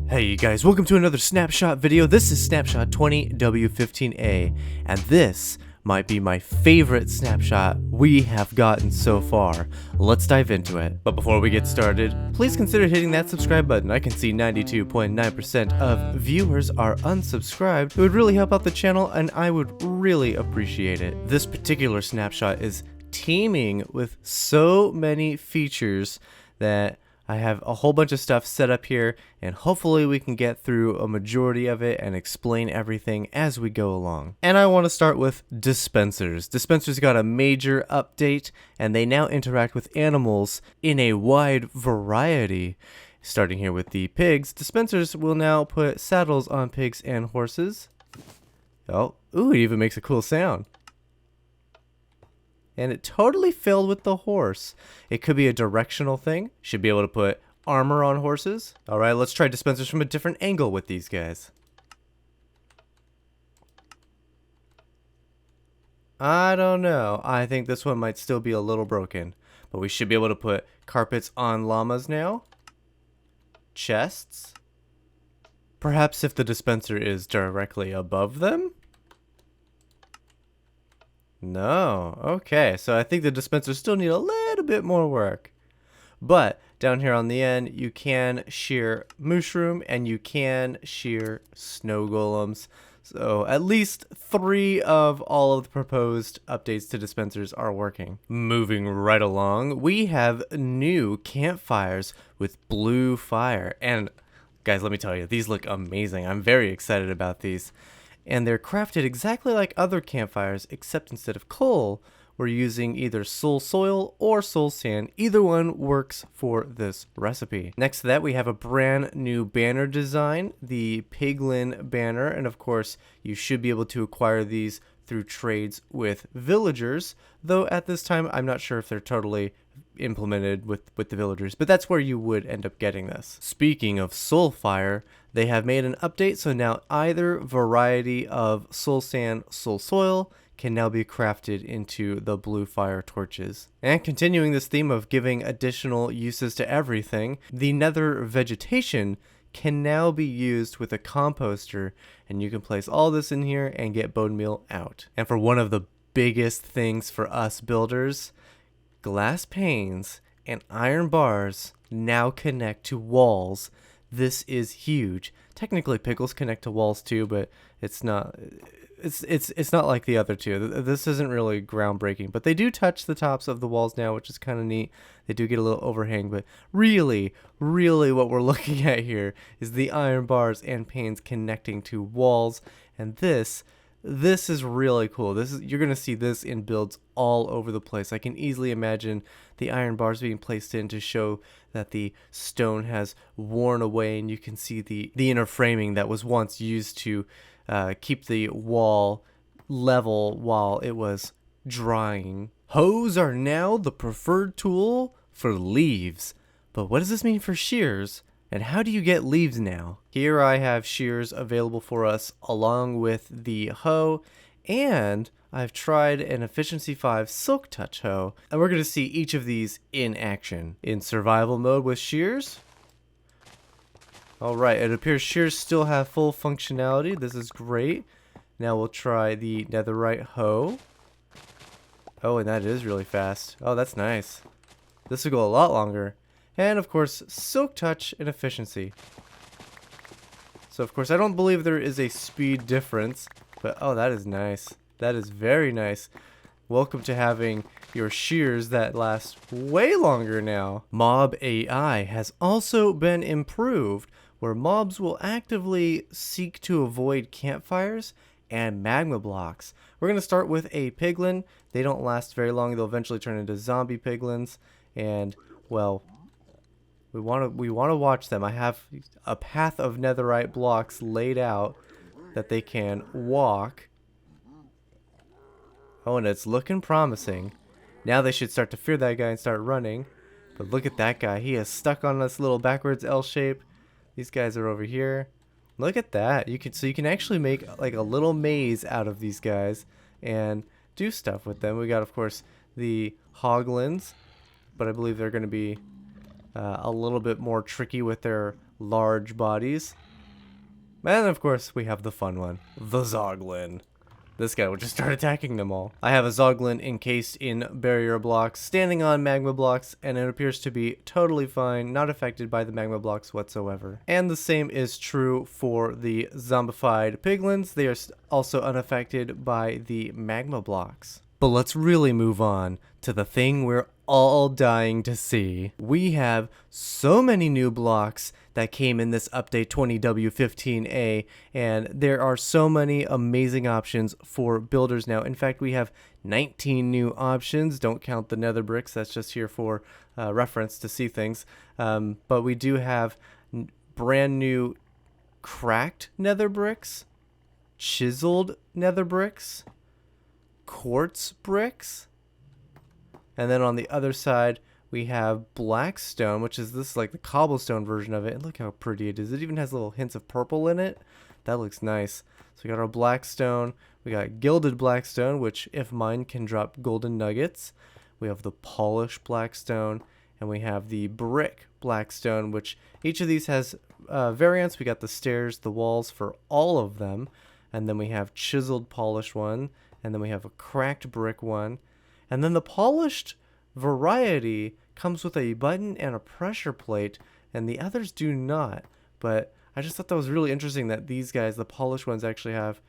Hey you guys, welcome to another Snapshot video. This is Snapshot 20w15a, and this might be my favorite snapshot we have gotten so far. Let's dive into it. But before we get started, please consider hitting that subscribe button. I can see 92.9% of viewers are unsubscribed. It would really help out the channel, and I would really appreciate it. This particular snapshot is teeming with so many features that I have a whole bunch of stuff set up here, and hopefully we can get through a majority of it and explain everything as we go along. And I want to start with Dispensers. Dispensers got a major update, and they now interact with animals in a wide variety. Starting here with the pigs, Dispensers will now put saddles on pigs and horses. Oh, ooh, it even makes a cool sound. And it totally failed with the horse. It could be a directional thing. Should be able to put armor on horses. Alright, let's try Dispensers from a different angle with these guys. I don't know. I think this one might still be a little broken. But we should be able to put carpets on llamas now. Chests. Perhaps if the dispenser is directly above them? No. Okay, so I think the dispensers still need a little bit more work. But down here on the end, you can shear mushroom and you can shear snow golems. So at least 3 of all of the proposed updates to dispensers are working. Moving right along, we have new campfires with blue fire. And guys, let me tell you, these look amazing. I'm very excited about these. And they're crafted exactly like other campfires, except instead of coal, we're using either soul soil or soul sand. Either one works for this recipe. Next to that, we have a brand new banner design, the Piglin banner. And of course, you should be able to acquire these through trades with villagers, though at this time, I'm not sure if they're totally implemented with the villagers, but that's where you would end up getting this. Speaking of Soulfire, they have made an update, so now either variety of soul sand, soul soil can now be crafted into the blue fire torches. And continuing this theme of giving additional uses to everything, the nether vegetation can now be used with a composter, and you can place all this in here and get bone meal out. And for one of the biggest things for us builders, glass panes and iron bars now connect to walls. This is huge. Technically pickles connect to walls too, but it's not like the other two. This isn't really groundbreaking, but they do touch the tops of the walls now, which is kind of neat. They do get a little overhang, but really what we're looking at here is the iron bars and panes connecting to walls, and this is really cool. You're going to see this in builds all over the place. I can easily imagine the iron bars being placed in to show that the stone has worn away, and you can see the inner framing that was once used to keep the wall level while it was drying. Hoes are now the preferred tool for leaves. But what does this mean for shears? And how do you get leaves now? Here I have shears available for us along with the hoe, and I've tried an Efficiency 5 Silk Touch hoe, and we're going to see each of these in action. In survival mode with shears. Alright, it appears shears still have full functionality. This is great. Now we'll try the netherite hoe. Oh, and that is really fast. Oh, that's nice. This will go a lot longer. And of course, Silk Touch and efficiency. So of course, I don't believe there is a speed difference, but oh, that is nice. That is very nice. Welcome to having your shears that last way longer now. Mob AI has also been improved, where mobs will actively seek to avoid campfires and magma blocks. We're going to start with a piglin. They don't last very long. They'll eventually turn into zombie piglins, and well, we want to watch them. I have a path of netherite blocks laid out that they can walk. Oh, and it's looking promising. Now they should start to fear that guy and start running. But look at that guy. He is stuck on this little backwards L shape. These guys are over here. Look at that. You can actually make like a little maze out of these guys and do stuff with them. We got, of course, the hoglins, but I believe they're going to be a little bit more tricky with their large bodies. And of course, we have the fun one, the Zoglin. This guy will just start attacking them all. I have a Zoglin encased in barrier blocks, standing on magma blocks, and it appears to be totally fine, not affected by the magma blocks whatsoever. And the same is true for the zombified piglins. They are also unaffected by the magma blocks. But let's really move on to the thing we're all dying to see. We have so many new blocks that came in this update 20w15a, and there are so many amazing options for builders now. In fact, we have 19 new options. Don't count the nether bricks, that's just here for reference to see things. But we do have brand new cracked nether bricks, chiseled nether bricks, quartz bricks, and then on the other side we have Blackstone, which is this like the cobblestone version of it. And look how pretty it is. It even has little hints of purple in it. That looks nice. So we got our Blackstone, we got gilded Blackstone, which if mined can drop golden nuggets. We have the polished Blackstone, and we have the brick Blackstone, which each of these has variants. We got the stairs, the walls for all of them, and then we have chiseled polished one, and then we have a cracked brick one, and then the polished variety comes with a button and a pressure plate, and the others do not. But I just thought that was really interesting that these guys, the polished ones, actually have,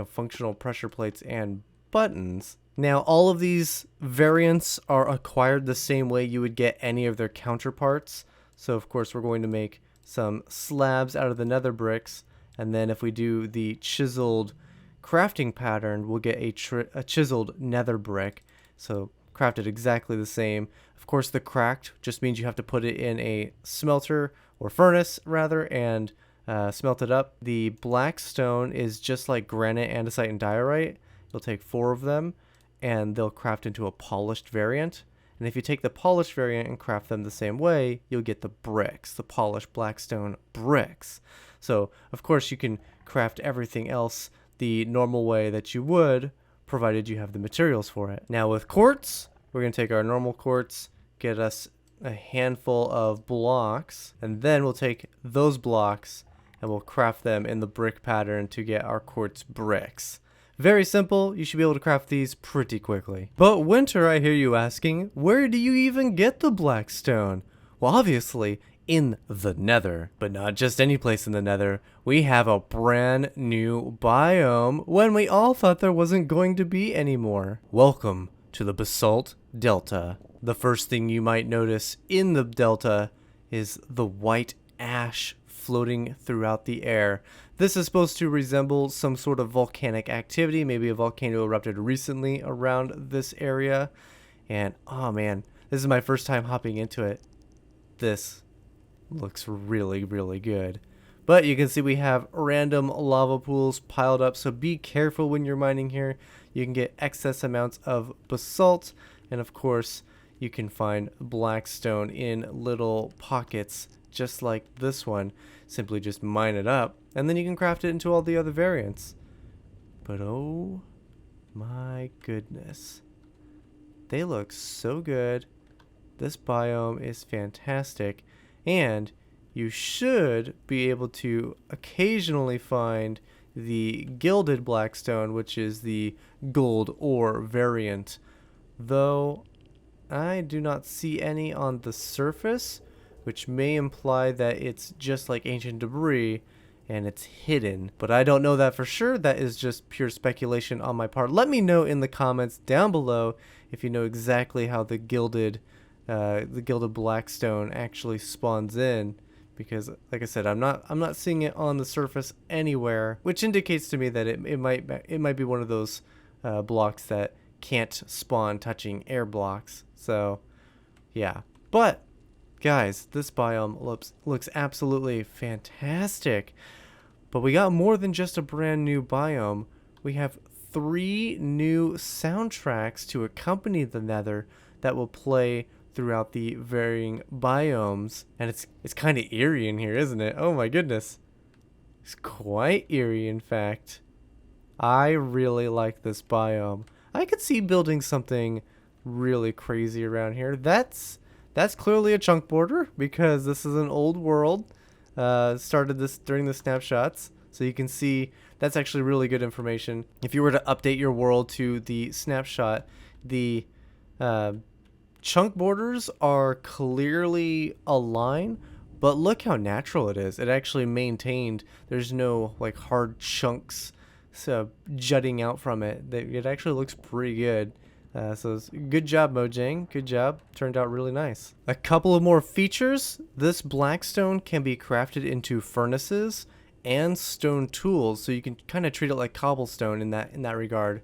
functional pressure plates and buttons. Now, all of these variants are acquired the same way you would get any of their counterparts. So, of course, we're going to make some slabs out of the nether bricks, and then if we do the chiseled crafting pattern, we'll get a chiseled nether brick. So crafted exactly the same. Of course, the cracked just means you have to put it in a smelter or furnace rather and smelt it up. The Blackstone is just like granite, andesite, and diorite. You'll take 4 of them and they'll craft into a polished variant. And if you take the polished variant and craft them the same way, you'll get the bricks, the polished Blackstone bricks. So of course you can craft everything else the normal way that you would, provided you have the materials for it. Now with quartz, we're going to take our normal quartz, get us a handful of blocks, and then we'll take those blocks and we'll craft them in the brick pattern to get our quartz bricks. Very simple, you should be able to craft these pretty quickly. But Winter, I hear you asking, where do you even get the Blackstone? Well, obviously, in the Nether, but not just any place in the Nether. We have a brand new biome when we all thought there wasn't going to be any more. Welcome to the Basalt Delta. The first thing you might notice in the Delta is the white ash floating throughout the air. This is supposed to resemble some sort of volcanic activity. Maybe a volcano erupted recently around this area. And oh man, this is my first time hopping into it. This looks really, really good. But you can see we have random lava pools piled up, so be careful when you're mining here. You can get excess amounts of basalt, and of course you can find Blackstone in little pockets just like this one. Simply just mine it up, and then you can craft it into all the other variants. But oh my goodness, they look so good. This biome is fantastic. And you should be able to occasionally find the gilded Blackstone, which is the gold ore variant. Though I do not see any on the surface, which may imply that it's just like ancient debris and it's hidden. But I don't know that for sure. That is just pure speculation on my part. Let me know in the comments down below if you know exactly how the gilded Blackstone actually spawns in, because like I said, I'm not seeing it on the surface anywhere, which indicates to me that it might be one of those blocks that can't spawn touching air blocks. So yeah, but guys, this biome looks absolutely fantastic. But we got more than just a brand new biome. We have 3 new soundtracks to accompany the Nether that will play throughout the varying biomes, and it's kind of eerie in here, isn't it? Oh my goodness, it's quite eerie. In fact, I really like this biome. I could see building something really crazy around here. That's clearly a chunk border, because this is an old world. started this during the snapshots. So you can see that's actually really good information. If you were to update your world to the snapshot, the chunk borders are clearly a line, but look how natural it is. It actually maintained. There's no like hard chunks jutting out from it. It actually looks pretty good. So it's, good job, Mojang. Good job. Turned out really nice. A couple of more features. This Blackstone can be crafted into furnaces and stone tools, so you can kind of treat it like cobblestone in that regard.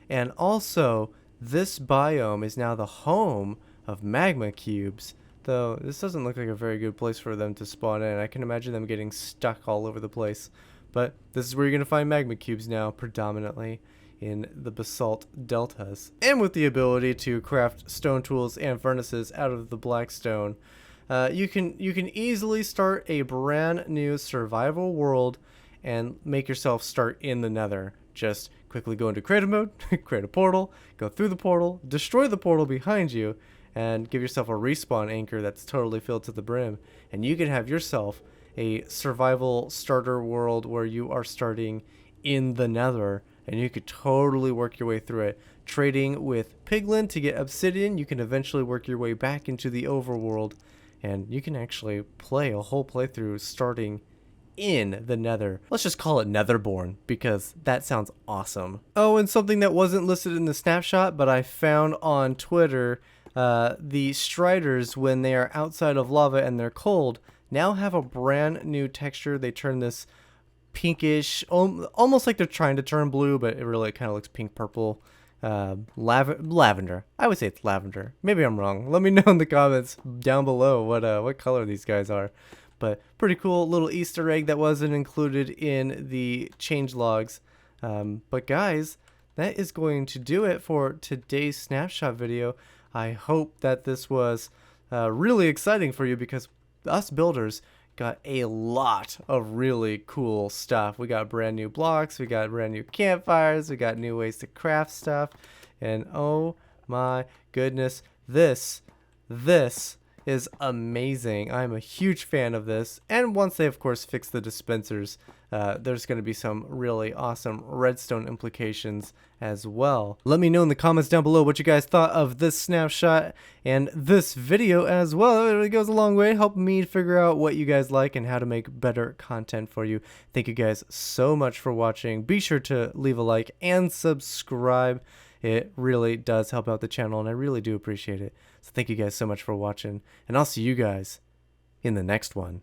And also, this biome is now the home of magma cubes, though this doesn't look like a very good place for them to spawn in. I can imagine them getting stuck all over the place. But this is where you're going to find magma cubes now, predominantly in the Basalt Deltas. And with the ability to craft stone tools and furnaces out of the Blackstone, you can easily start a brand new survival world and make yourself start in the Nether. Just quickly go into creative mode, create a portal, go through the portal, destroy the portal behind you, and give yourself a respawn anchor that's totally filled to the brim. And you can have yourself a survival starter world where you are starting in the Nether, and you could totally work your way through it. Trading with piglin to get obsidian, you can eventually work your way back into the overworld, and you can actually play a whole playthrough starting in the Nether. Let's just call it Netherborn because that sounds awesome. Oh, and something that wasn't listed in the snapshot but I found on Twitter, the striders, when they are outside of lava and they're cold, now have a brand new texture. They turn this pinkish, almost like they're trying to turn blue, but it really kind of looks pink purple. Lavender. I would say it's lavender. Maybe I'm wrong. Let me know in the comments down below what color these guys are. But pretty cool little Easter egg that wasn't included in the change logs. But guys, that is going to do it for today's snapshot video. I hope that this was really exciting for you, because us builders got a lot of really cool stuff. We got brand new blocks, we got brand new campfires, we got new ways to craft stuff, and oh my goodness, this is amazing. I'm a huge fan of this, and once they of course fix the dispensers, there's going to be some really awesome redstone implications as well. Let me know in the comments down below what you guys thought of this snapshot and this video as well. It really goes a long way helping me figure out what you guys like and how to make better content for you. Thank you guys so much for watching. Be sure to leave a like and subscribe. It really does help out the channel, and I really do appreciate it. So thank you guys so much for watching, and I'll see you guys in the next one.